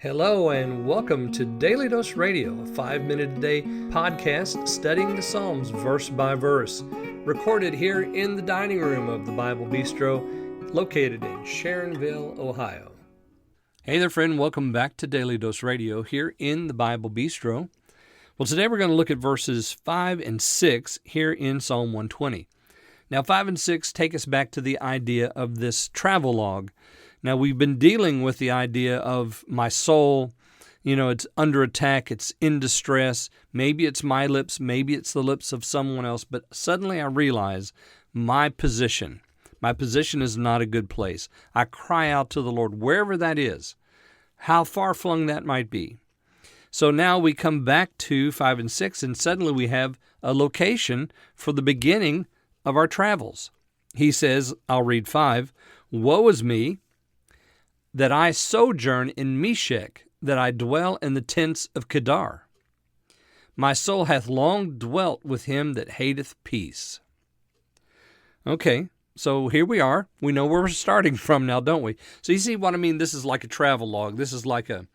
Hello and welcome to Daily Dose Radio, a 5-minute-a-day podcast studying the Psalms verse by verse, recorded here in the dining room of the Bible Bistro, located in Sharonville, Ohio. Hey there, friend. Welcome back to Daily Dose Radio here in the Bible Bistro. Well, today we're going to look at verses 5 and 6 here in Psalm 120. Now, 5 and 6 take us back to the idea of this travelogue. Now, we've been dealing with the idea of my soul, it's under attack, it's in distress. Maybe it's my lips, maybe it's the lips of someone else, but suddenly I realize my position is not a good place. I cry out to the Lord, wherever that is, how far-flung that might be. So now we come back to 5 and 6, and suddenly we have a location for the beginning of our travels. He says, I'll read 5, "Woe is me, that I sojourn in Mesech, that I dwell in the tents of Kedar. My soul hath long dwelt with him that hateth peace." Okay, so here we are. We know where we're starting from now, don't we? So you see what I mean? This is like a travel log. This is like a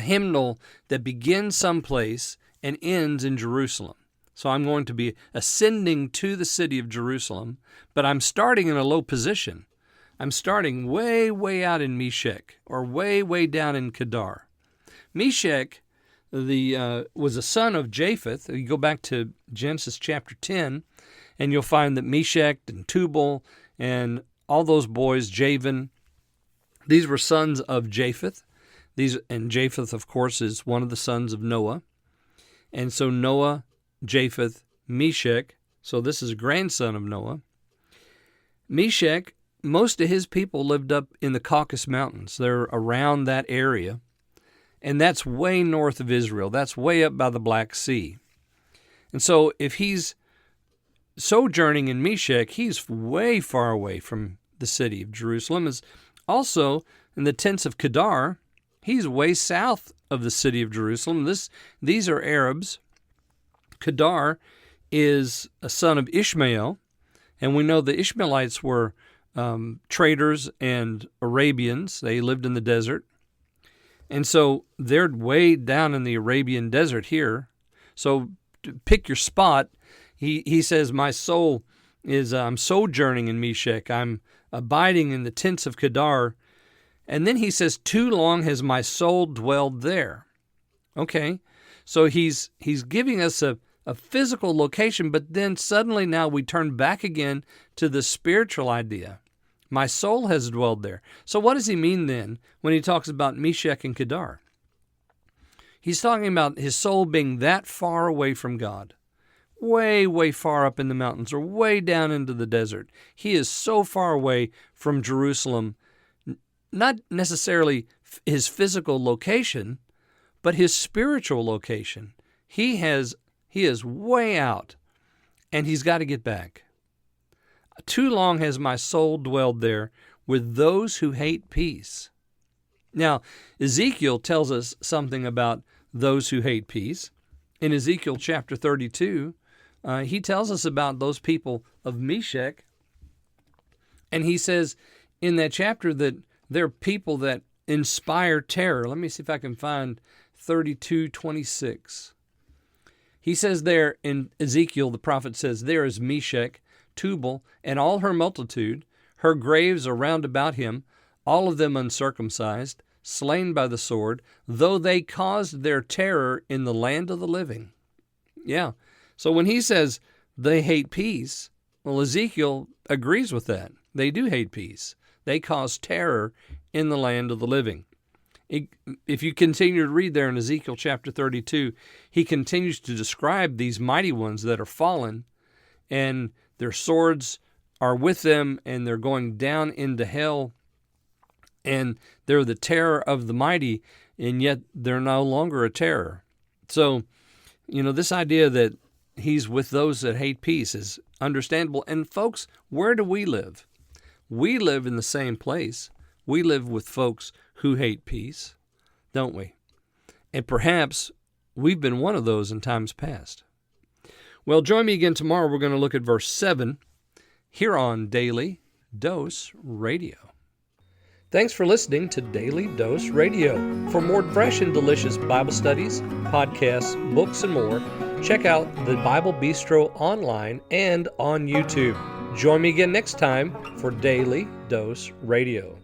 hymnal that begins someplace and ends in Jerusalem. So I'm going to be ascending to the city of Jerusalem, but I'm starting in a low position. I'm starting way, way out in Mesech, or way, way down in Kedar. Mesech was a son of Japheth. You go back to Genesis chapter 10, and you'll find that Mesech and Tubal and all those boys, Javan, these were sons of Japheth. And Japheth, of course, is one of the sons of Noah. And so Noah, Japheth, Mesech, so this is a grandson of Noah. Mesech, most of his people lived up in the Caucasus Mountains. They're around that area. And that's way north of Israel. That's way up by the Black Sea. And so if he's sojourning in Mesech, he's way far away from the city of Jerusalem. Is also in the tents of Kedar. He's way south of the city of Jerusalem. These are Arabs. Kedar is a son of Ishmael. And we know the Ishmaelites were traders and Arabians. They lived in the desert. And so they're way down in the Arabian desert here. So pick your spot. He says, my soul is, I'm sojourning in Mesech. I'm abiding in the tents of Kedar. And then he says, too long has my soul dwelled there. Okay, so he's giving us a physical location, but then suddenly now we turn back again to the spiritual idea. My soul has dwelled there. So what does he mean then when he talks about Mesech and Kedar? He's talking about his soul being that far away from God, way, way far up in the mountains or way down into the desert. He is so far away from Jerusalem, not necessarily his physical location, but his spiritual location. He is way out, and he's got to get back. Too long has my soul dwelled there with those who hate peace. Now, Ezekiel tells us something about those who hate peace. In Ezekiel chapter 32, he tells us about those people of Mesech, and he says in that chapter that they're people that inspire terror. Let me see if I can find 32:26. He says there in Ezekiel, the prophet says, there is Mesech, Tubal, and all her multitude, her graves are round about him, all of them uncircumcised, slain by the sword, though they caused their terror in the land of the living. Yeah, so when he says they hate peace, well, Ezekiel agrees with that. They do hate peace. They cause terror in the land of the living. If you continue to read there in Ezekiel chapter 32, he continues to describe these mighty ones that are fallen, and their swords are with them, and they're going down into hell, and they're the terror of the mighty, and yet they're no longer a terror. So, this idea that he's with those that hate peace is understandable. And folks, where do we live? We live in the same place. We live with folks who hate peace, don't we? And perhaps we've been one of those in times past. Well, join me again tomorrow. We're going to look at verse 7 here on Daily Dose Radio. Thanks for listening to Daily Dose Radio. For more fresh and delicious Bible studies, podcasts, books, and more, check out the Bible Bistro online and on YouTube. Join me again next time for Daily Dose Radio.